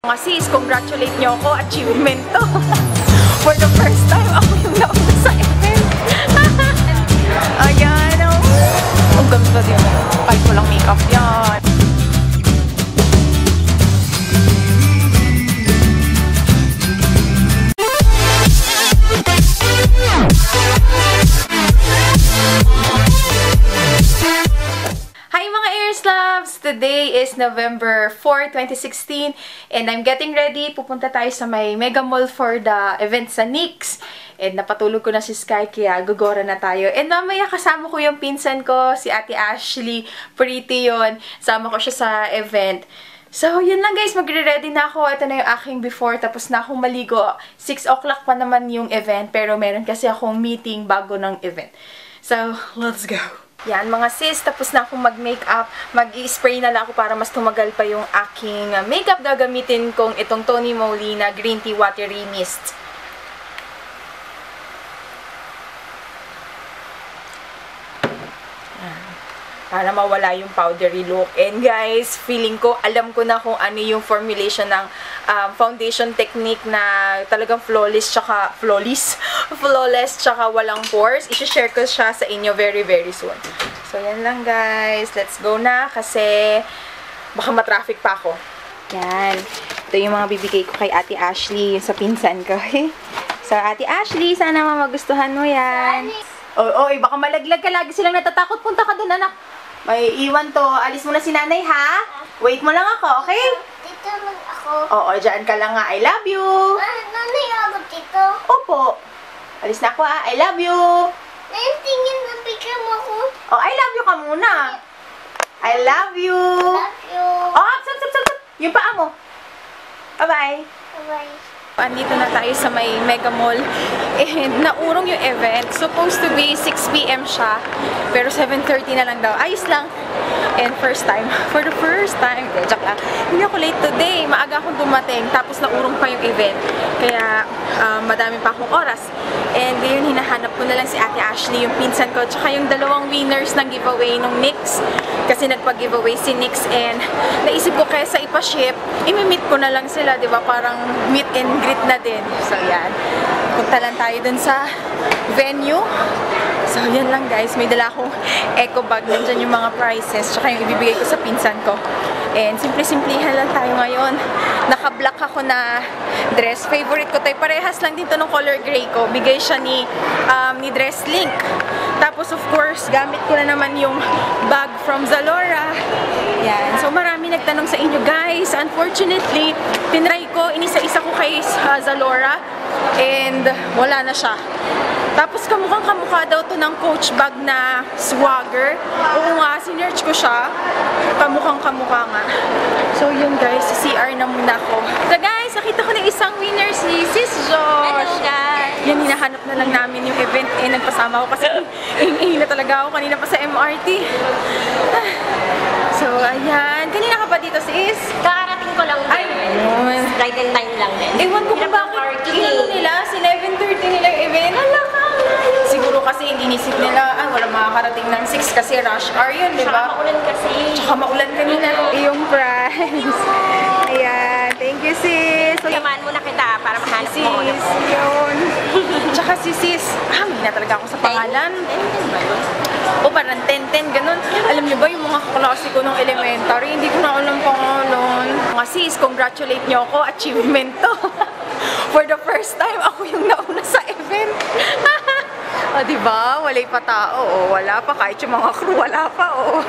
Mga sis, congratulate nyo ako. Achievement to. For the first time, ako yung nauna sa event. Ayan, oh. Ang ganda din. Kahit walang makeup yan. Today is November 4, 2016 and I'm getting ready. Pupunta tayo sa may Mega Mall for the event sa NYX. And napatulog ko na si Sky kaya gugora na tayo. And mamaya kasama ko yung pinsan ko, si Ate Ashley. Pretty yun. Sama ko siya sa event. So, yun lang guys. Magre-ready na ako. Ito na yung aking before. Tapos na akong maligo. 6 o'clock pa naman yung event. Pero meron kasi akong meeting bago ng event. So, let's go. Yan, mga sis, tapos na akong mag-makeup. Mag-i-spray na lang ako para mas tumagal pa yung aking makeup. Gagamitin kong itong Tony Moly na Green Tea Watery Mist. Para mawala yung powdery look. And guys, feeling ko, alam ko na kung ano yung formulation ng foundation technique na talagang flawless, tsaka walang pores. I-share ko siya sa inyo very, very soon. So, yan lang guys. Let's go na kasi baka matraffic pa ako. Yan. Ito yung mga bibigay ko kay Ate Ashley, yung sa pinsan ko. So, Ate Ashley, sana magustuhan mo yan. Oy, baka malaglag ka. Lagi silang natatakot. Punta ka dun, anak. May iwan to. Alis mo na si nanay, ha? Wait mo lang ako, okay? Dito lang ako. Oo, dyan ka lang nga. I love you. Nanay ako dito. Opo. Alis na ako, ha? I love you. Tingin na picture mo ko. Oh, I love you ka muna. I love you. Love you. Oh, sap. Yung paa mo. Bye-bye. Bye-bye. Andito na tayo sa may Mega Mall. And naurong yung event. Supposed to be 6 PM siya. Pero 7:30 na lang daw. Ayos lang. And first time. For the first time. Joke lang. Hindi ako late today. Maaga akong dumating. Tapos naurong pa yung event. Kaya madami pa akong oras. And ngayon hinahanap ko na lang si Ate Ashley, yung pinsan ko. Tsaka yung dalawang winners ng giveaway nung NYX. Kasi nagpag-giveaway si NYX. And naisip ko kaysa ipa-ship, imi-meet ko na lang sila. Diba? Parang meet and greet na din. So, yan. Punta lang tayo dun sa venue. So, yan lang guys. May dala akong eco bag. Nandyan yung mga prices. Tsaka yung ibibigay ko sa pinsan ko. And simple-simplihan lang tayo ngayon. Naka-black ako na dress. Favorite ko tayo. Parehas lang dito ng color gray ko. Bigay siya ni Dress Link. Tapos, of course, gamit ko na naman yung bag from Zalora. Yan. So, marami nagtanong sa inyo, guys. Unfortunately, tinry ko, inisa-isa ko kay Zalora. And, wala na siya. Tapos, kamukhang-kamukha daw to ng Coach bag na swagger. Oo nga, sinearch ko siya. Kamukhang-kamukha nga. So, yun guys, CR na muna ako. So, guys, nakita ko na isang winner, si Sis Josh. Hello, guys. Yan, hinahanap na lang namin yung event. Nagpasama ko kasi na talaga ako kanina pa sa MRT. So, ayan. Kanina ka pa dito, sis? Kakarating ko lang. Ay, right in time lang din. ewan ko kung bakit inano nila, 11:30 nila yung event. Siguro kasi inisip nila, wala makakarating ng 6 kasi rush hour yun, di ba? Tsaka maulan kasi. Tsaka maulan kanina. Yung prize. Ayan. Thank you, sis. Samahan muna kita para mahanap mo ko. Sis, yun. Tsaka si sis, hindi na talaga ako sa pangalan. O parang 10-10, ganun. Alam niyo ba yung mga kaklase ko nung elementary, hindi ko na alam pangalan. Mga sis, congratulate niyo ako. Achievement to. For the first time, ako yung nauna sa event. O, diba? Walay pa tao. O, wala pa. Kahit yung mga crew, wala pa. O.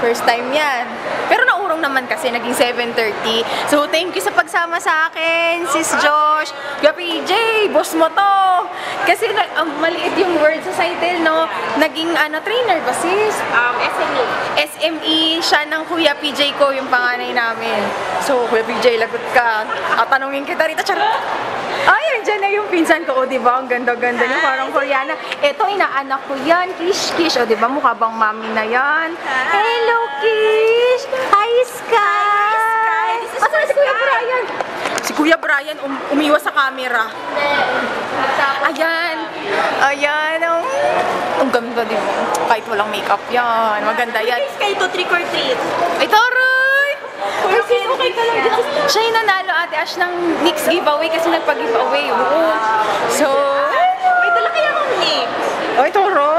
First time yan. Pero naurong naman kasi, naging 7:30. So, thank you sa pagsama sa akin, Sis Josh. PJ, boss mo to. Kasi maliit yung word sa title, no? Naging, trainer ba, sis? SME. SME siya ng Kuya PJ ko, yung panganay namin. So, Kuya PJ, lagot ka. At tanungin kita rito, charot. Ay, andyan na yung pinsan ko. O, diba? Ang ganda-ganda niya. Parang Koreana. Ito, inaanak ko yan. Kish. O, diba? Mukha bang mami na yan? Hello, Kish! Hi, Sky! Asan na si Kuya Brian? Si Kuya Brian umiwas sa camera. Ayan. Ang ganda din. Kahit walang makeup yan. Maganda yan. Sky to trick or treat. Ay, taray! sis, okay ka lang. Siya yung nanalo, Ate Ash, ng NYX giveaway kasi nagpag-giveaway. Oo. So, May dala kaya akong name. oy, turo!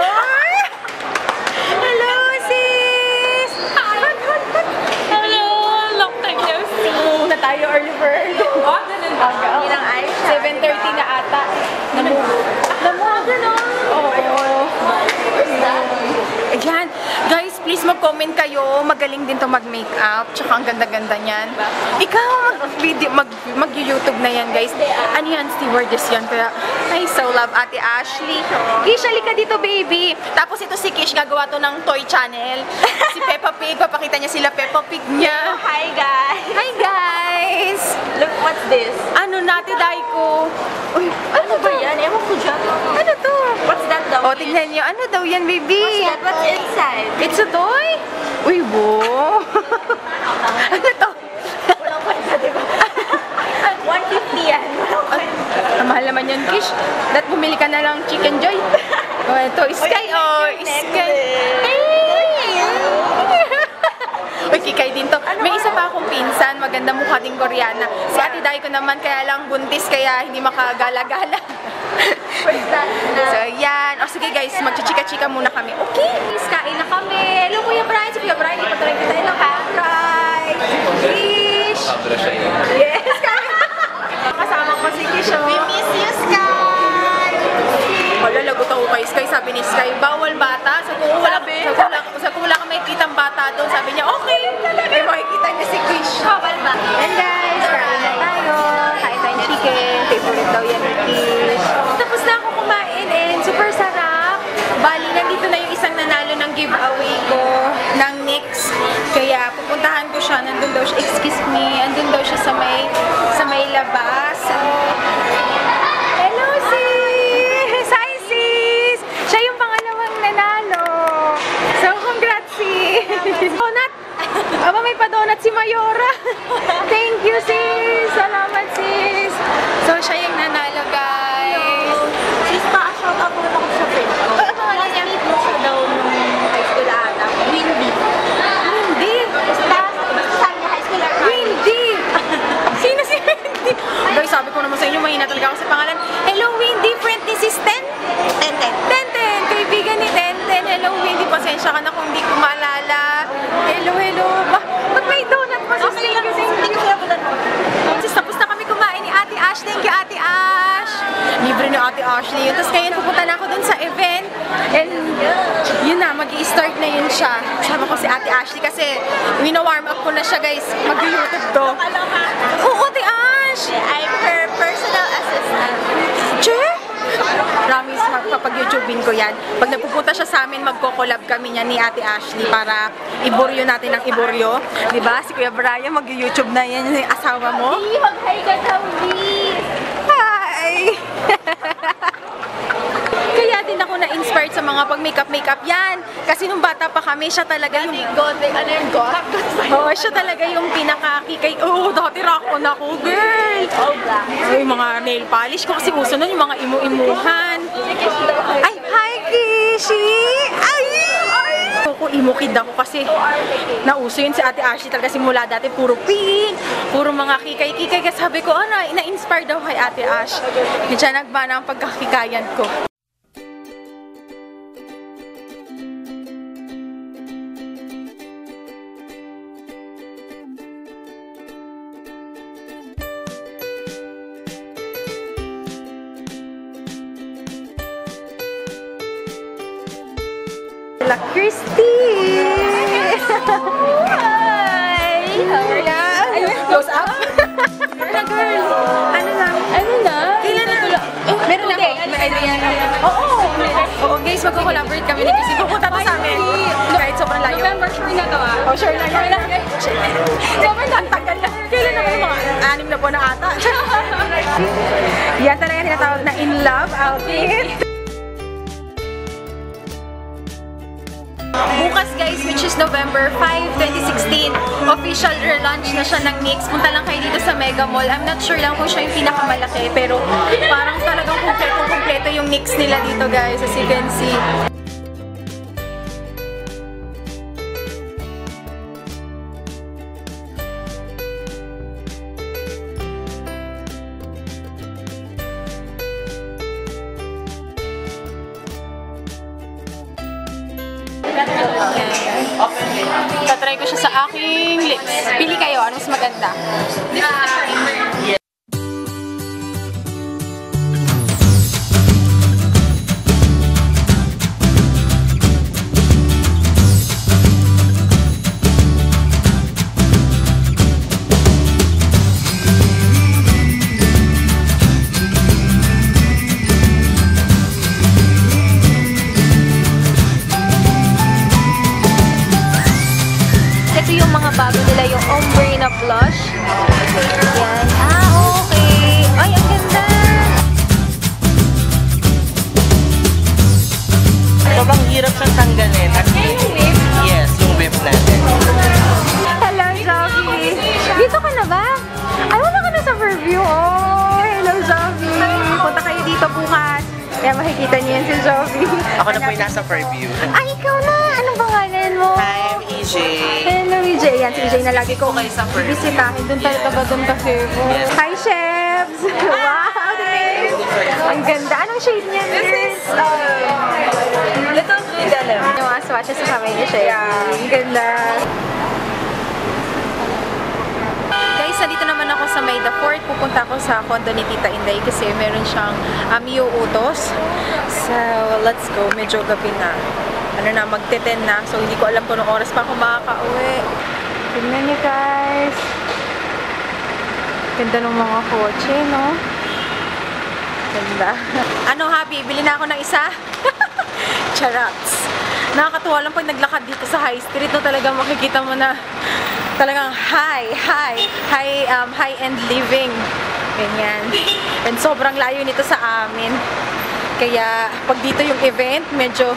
Hello, sis! Hello! Long time no see. Muna tayo early bird. Oh, ganun ba? Yun ang ayos siya. 7:30 na ata. Ganun. Oo. Ayan. Guys, please mag-comment kayo. Magaling din to mag-makeup. Tsaka ang ganda-ganda niyan. Ikaw, mag-YouTube na yan, guys. Ano yan? Stewardess yan. Kaya, I so love Ate Ashley. Kish, halika dito, baby. Tapos ito si Kish, gagawa to ng toy channel. Si Peppa Pig, papakita niya sila Peppa Pig niya. Hi guys! Hi, guys! Look, what's this? Ano, Nati Daiko? Uy, Ano ba yan? Ewan ko dyan. ano to? What's that daw? O, tingnan niyo. Ano daw yan, baby? What's inside? It's a toy? Uy, wow! Ano to? Walang kwenta, diba? 150 yan. Mahal naman yun, Kish. Dat bumili ka na lang Chicken Joy. O, ito, Sky. Oh, Sky. Uy, kikay din to. May isa pa akong pinsan. Maganda mukha din Koreana. Si Ate Dai ko naman, kaya lang buntis, kaya hindi makagala-gala. So, yan. O, sige guys, magchichika-chika muna kami. Okay, please, kain na kami. Hello, Kuya Brian. Si Kuya Brian, di pa talaga kita. Hello, Brian. Kish. Yes, kain. Kasama ko si Kish. We miss you, Sky. Wala, lagot ako kay Sky. Sabi ni Sky, bawal bata. Sabi ko, wala ka may kitang bata doon. Sabi niya, okay. Eh, makikita niya si Kish. Bawal ba? And guys, kain na tayo. Kain tayong chicken. Favorite daw yan ni Kish. Tapos na ako kumain and super sarap. Bali, nandito na yung isang nanalo ng giveaway ko ng NYX. Kaya pupuntahan ko siya. Nandun daw siya. Excuse me. Nandun daw siya sa may labas. So, hello sis! Hi sis! Siya yung pangalawang nanalo. So, congrats sis! Donut! Aba, may pa-donut si Mayora. Thank you sis! Salamat sis! So, siya yung nanalo guys. Sis, pa-shout out mo ako sa friend ko. Meet mo siya daw nung high school ata. Windy. Hindi! Basta sa niya high school ata. Windy! Sino si Windy? Guys, sabi ko naman sa inyo, mahina talaga ako sa pangalan. Hello Windy, friend ni sis Ten? Tenten. Tenten, kaibigan ni Tenten. Hello Windy, pasensya ka na kung hindi ko maalala. Hello. Ba't may donut pa sis? Okay lang. Hindi ko sila bulan. Sis, tapos na kami kumain ni Ate Ash. Thank you, Ate Ash. Libre ni Ate Ashley yun. Tapos ngayon pupunta na ako dun sa event. And yun na, mag-i-start na yun siya. Sama ko si Ate Ashley kasi wino-warm up ko na siya guys. Mag-YouTube to. Oo, Ate Ash! I'm her personal assistant. Che? Promise, magpapag-YouTubein ko yan. Pag nagpupunta siya sa amin, magko-collab kami niya ni Ate Ashley para iburyo natin ang iburyo. Diba? Si Kuya Brian, mag-YouTube na yan yung asawa mo. Hindi, mag-hi ka daw, please. Hi! Kaya din ako na-inspired sa mga pag-makeup yan. Kasi nung bata pa kami, siya talaga yung... Ano yung goth? Oo, siya talaga yung pinaka-kikay. Oo, dati rock on ako, girl! All black. Ay, mga nail polish ko kasi uso nun, yung mga imu-imuhan. Ay, hi, Kishi! Ay! Ako, emo kid ako kasi nauso yun si Ate Ashley talaga simula dati. Puro pink, puro mga kikay-kikay. Kaya sabi ko, na-inspire daw kay Ate Ash. Diyan nagbana ang pagkakikayan ko. La Christy! Hi! Close up? Ano girl? Ano na? Kailan na? Meron ako. Oo, guys, magko-collaborate kami ni Christy. Pupunta to sa amin. Kahit sobrang layo. November, sure na to ah. Oh, sure na. Sobrang tagal na. Kailan naman yung mga 6 na po na ata. Yan talaga tinatawag na in love outfit. Bukas guys, which is November 5, 2016, official relaunch na siya ng NYX. Punta lang kayo dito sa Mega Mall. I'm not sure lang kung siya yung pinakamalaki, pero parang talagang kumpleto yung NYX nila dito guys, as you can see. Tatry ko siya sa aking lips. Pili kayo, ano mas maganda? Bago nila yung ombre na blush. Yan. Okay. Ay, ang ganda! Sobrang hirap siyang tanggalin. Yung whip? Yes, yung whip natin. Hello, Zoe! Dito ka na ba? Ay, wala ka na sa Fairview. Oh, hello, Zoe! Punta kayo dito bukas. Kaya makikita niyo yan si Zoe. Ako na po yung nasa Fairview. Ay, ikaw na! Anong pangalan mo? Hi, I'm EJ. Hello, EJ. Yan, si EJ na lagi ko bibisitahin. Doon talaga ba doon kasi ko? Hi, chefs! Wow, Dave! Ang ganda. Anong shade niya? This is, little blue denim. Yung mga swatches sa kamay niya siya. Ang ganda. Guys, nandito naman ako sa May the 4th. Pupunta ako sa condo ni Tita Inday kasi meron siyang utos. So, let's go. Medyo gabi na. Ano na, magte-10 na. So, hindi ko alam kung anong oras pa ako makaka-uwi. Tignan niyo, guys. Ganda ng mga kotse, no? Ganda. Ano, happy? Bili na ako ng isa? Charats. Nakakatuwa lang pag naglakad dito sa high street, no, talagang makikita mo na talagang high-end living. Ganyan. And sobrang layo nito sa amin. Kaya, pag dito yung event, medyo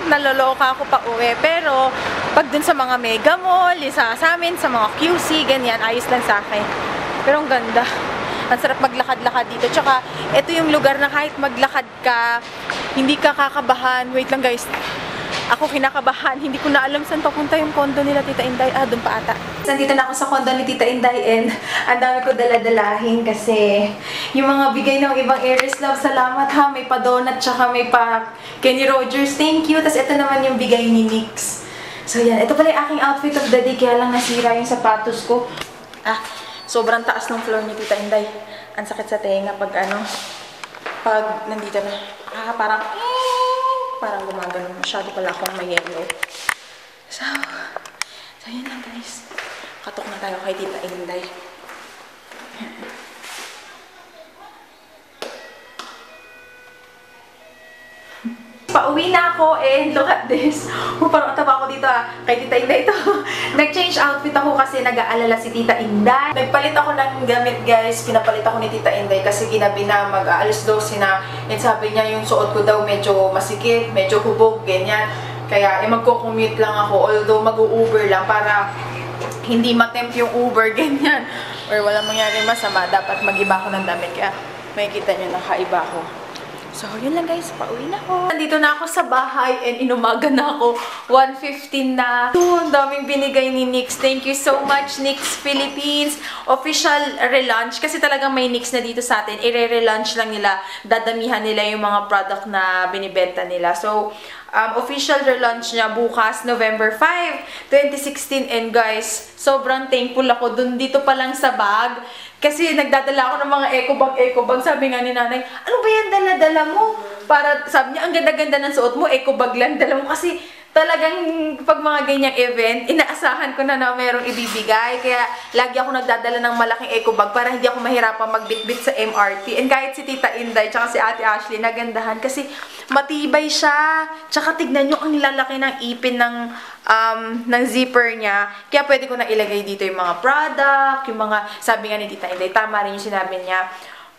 naloloka ako pa uwi. Pero, pag dun sa mga mega mall, sa amin, sa mga QC, ganyan, ayos lang sa akin. Pero ang ganda. Ang sarap maglakad-lakad dito. Tsaka, ito yung lugar na kahit maglakad ka, hindi ka kakabahan. Wait lang guys. Ako kinakabahan. Hindi ko na alam saan papunta yung condo nila Tita Inday. Doon pa ata. Nandito na ako sa condo ni Tita Inday and ang dami ko daladalahin kasi yung mga bigay ng ibang Aries Love. Salamat ha. May pa donut tsaka may pa Kenny Rogers. Thank you. Tapos ito naman yung bigay ni Nix. So yan. Ito pala yung aking outfit of the day. Kaya lang nasira yung sapatos ko. Sobrang taas ng floor ni Tita Inday. Ang sakit sa tenga pag nandito na. Parang gumagano. Masyado pala akong may yellow. So yun lang guys. Katok na tayo kay Tita Inday. Pauwi na ako and look at this. Parang taba ako dito kay Tita Inday ito. Nag-change outfit ako kasi nag-aalala si Tita Inday. Nagpalit ako ng gamit guys. Pinapalit ako ni Tita Inday kasi ginabi na mag-aalis daw sina. And sabi niya yung suot ko daw medyo masikip, medyo hubog, ganyan. Kaya magko-commute lang ako. Although mag-u-Uber lang para hindi matempt yung Uber, ganyan. Or walang mangyari masama. Dapat mag-iba ako ng damit. Kaya makikita niyo nakaiba ako. So, yun lang guys. Pauwi na ako. Nandito na ako sa bahay and inumaga na ako. 1:15 na. Ang daming binigay ni Nix. Thank you so much, Nix Philippines. Official relaunch. Kasi talagang may Nix na dito sa atin. I-relaunch lang nila. Dadamihan nila yung mga product na binibenta nila. So, official relaunch niya bukas, November 5, 2016. And guys, sobrang thankful ako dun dito pa lang sa bag. Kasi nagdadala ako ng mga eco bag. Sabi nga ni nanay, ano ba yan dala-dala mo? Para, sabi niya, ang ganda-ganda ng suot mo, eco bag lang dala mo. Kasi talagang pag mga ganyang event, inaasahan ko na merong ibibigay. Kaya lagi ako nagdadala ng malaking eco bag para hindi ako mahirapan magbitbit sa MRT. And kahit si Tita Inday, tsaka si Ate Ashley, nagandahan. Kasi matibay siya. Tsaka tignan nyo, ang lalaki ng ipin ng zipper niya. Kaya pwede ko na ilagay dito yung mga product, yung mga, sabi nga ni Tita Inday, tama rin yung sinabi niya.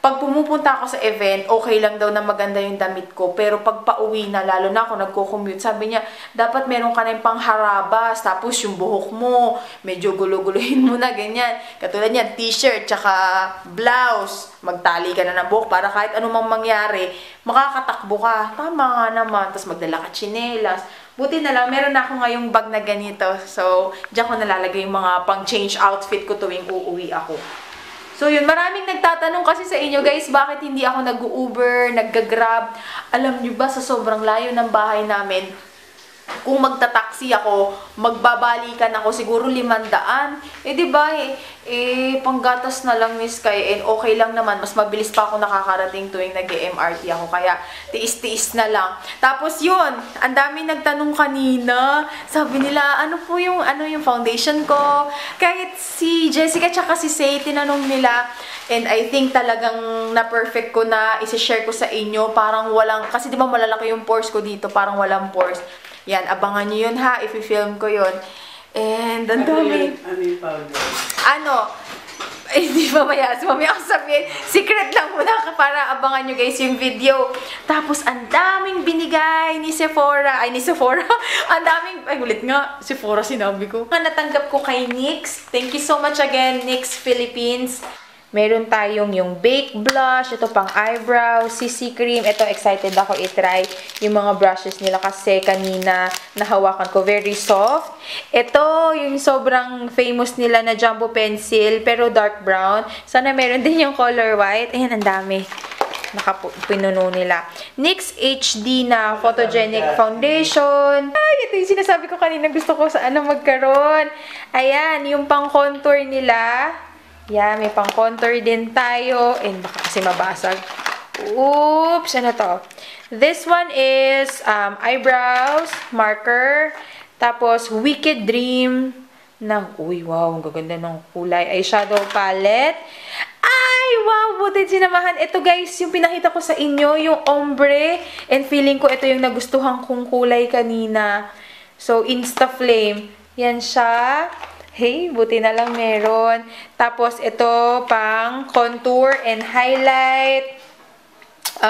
Pag pumupunta ako sa event, okay lang daw na maganda yung damit ko. Pero pag pauwi na, lalo na ako nagko-commute, sabi niya, dapat meron ka na yung pangharabas. Tapos yung buhok mo, medyo gulo-guluhin mo na, ganyan. Katulad niyan, t-shirt, tsaka blouse. Magtali ka na ng buhok para kahit anumang mangyari, makakatakbo ka. Tama nga naman. Tapos magdala ka tsinelas. Buti na lang, meron na ako ngayong bag na ganito. So, diyan ko nalalagay yung mga pang-change outfit ko tuwing uuwi ako. So yun, maraming nagtatanong kasi sa inyo guys, bakit hindi ako nag-Uber, nag-Grab. Alam nyo ba, sa sobrang layo ng bahay namin, kung magta-taxi ako, magbabalikan ako siguro 500. Di ba panggatas na lang ni Sky, and okay lang naman, mas mabilis pa ako nakakarating tuwing nag-MRT ako, kaya tiis-tiis na lang. Tapos yun, ang dami nagtanong kanina, sabi nila, ano yung foundation ko? Kahit si Jessica tsaka si Say, tinanong nila, and I think talagang na-perfect ko na, isi-share ko sa inyo, parang walang, kasi di ba malalaki yung pores ko dito, parang walang pores. Yan, abangan nyo yun ha, if-film ko yun. And ang dami. Hindi mamaya ako sabihin. Secret lang muna para abangan nyo guys yung video. Tapos ang daming binigay ni Sephora. Ang daming, ulit nga, Sephora sinabi ko. Natanggap ko kay NYX. Thank you so much again, NYX Philippines. Meron tayong yung Bake Blush, ito pang eyebrow, CC Cream. Ito, excited ako i-try yung mga brushes nila kasi kanina nahawakan ko. Very soft. Ito, yung sobrang famous nila na Jumbo Pencil, pero dark brown. Sana meron din yung color white. Ayan, ang dami. Pinuno nila. NYX HD na Photogenic Foundation. Ay, ito yung sinasabi ko kanina. Gusto ko sana magkaroon. Ayan, yung pang contour nila. Yan, may pang-contour din tayo. And baka kasi mabasag. Oops! Ano to? This one is eyebrows, marker. Tapos, Wicked Dream. Uy, wow. Ang gaganda ng kulay. Eyeshadow palette. Ay, wow! Buti sinamahan. Ito guys, yung pinakita ko sa inyo, yung ombre. And feeling ko ito yung nagustuhan kong kulay kanina. So, Insta Flame. Yan siya. Hey, buti na lang meron. Tapos, ito pang contour and highlight.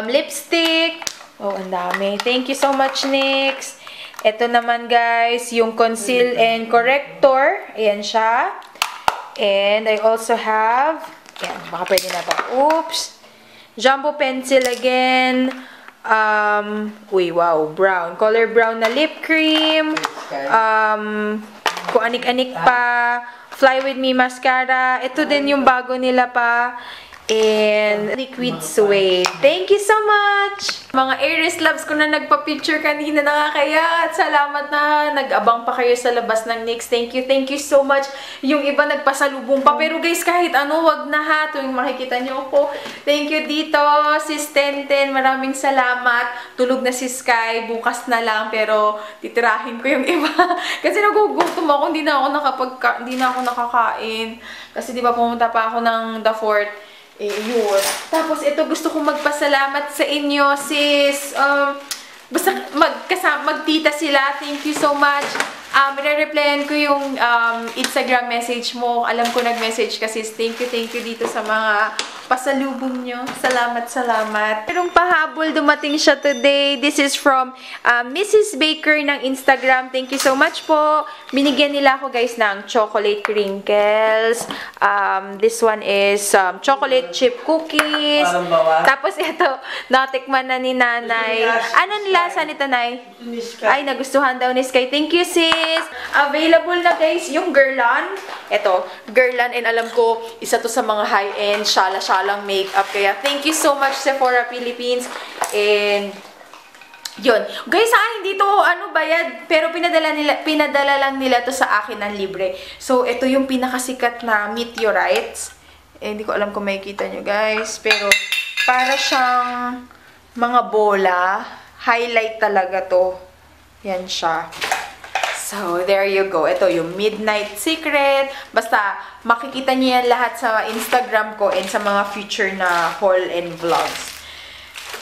Lipstick. Oh, ang dami. Thank you so much, NYX. Ito naman, guys, yung conceal and corrector. Ayan siya. And I also have, ayan, baka pwede na to. Oops. Jumbo pencil again. Uy, wow, brown. Color brown na lip cream. Kung anik-anik pa. Fly With Me mascara. Ito din yung bago nila pa. And liquid suede. Thank you so much! Mga Aries loves ko na nagpa-picture kanina, nakakaya. At salamat na nag-abang pa kayo sa labas ng NYX. Thank you so much. Yung iba nagpasalubong pa. Pero guys, kahit ano, wag na ha. Tuwing makikita nyo ako. Thank you dito, sis Tenten. Maraming salamat. Tulog na si Sky. Bukas na lang. Pero titirahin ko yung iba. Kasi nagugutom ako. Hindi na ako nakakain. Kasi di ba pumunta pa ako ng The Fort. Yun. Tapos, ito gusto kong magpasalamat sa inyo, sis. Basta magtita sila. Thank you so much. Re-replyan ko yung Instagram message mo. Alam ko nag-message ka, sis. Thank you dito sa mga pasalubong nyo. Salamat. Merong pahabol, dumating siya today. This is from Mrs. Baker ng Instagram. Thank you so much po. Binigyan nila ako guys ng chocolate crinkles. This one is chocolate chip cookies. Tapos ito, natikman na ni nanay. Anong lasa nito, nay? Ay, nagustuhan daw ni Sky. Thank you, sis. Available na guys yung Guerlain. Ito, Guerlain, and alam ko, isa to sa mga high-end, shala-shalang makeup. Kaya, thank you so much, Sephora Philippines. And, yun. Guys, hindi to, bayad. Pero pinadala lang nila to sa akin ng libre. So, ito yung pinakasikat na meteorites. Hindi ko alam kung makikita nyo, guys. Pero, para siyang mga bola. Highlight talaga to. Yan siya. So, there you go. Ito yung Midnight Secret. Basta, makikita niyo yan lahat sa Instagram ko and sa mga future na haul and vlogs.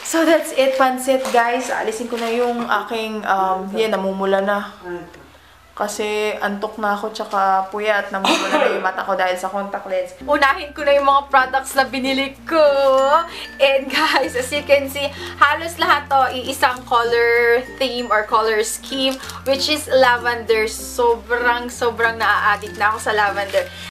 So, that's it, Pansit, guys. Alisin ko na yung aking, yan, namumula na. Kasi antok na ako, tsaka puyat, namumula na yung mata ko dahil sa contact lens. Unahin ko na yung mga products na binili ko. And guys, as you can see, halos lahat to iisang color theme or color scheme, which is lavender. Sobrang na-a-addict na ako sa lavender.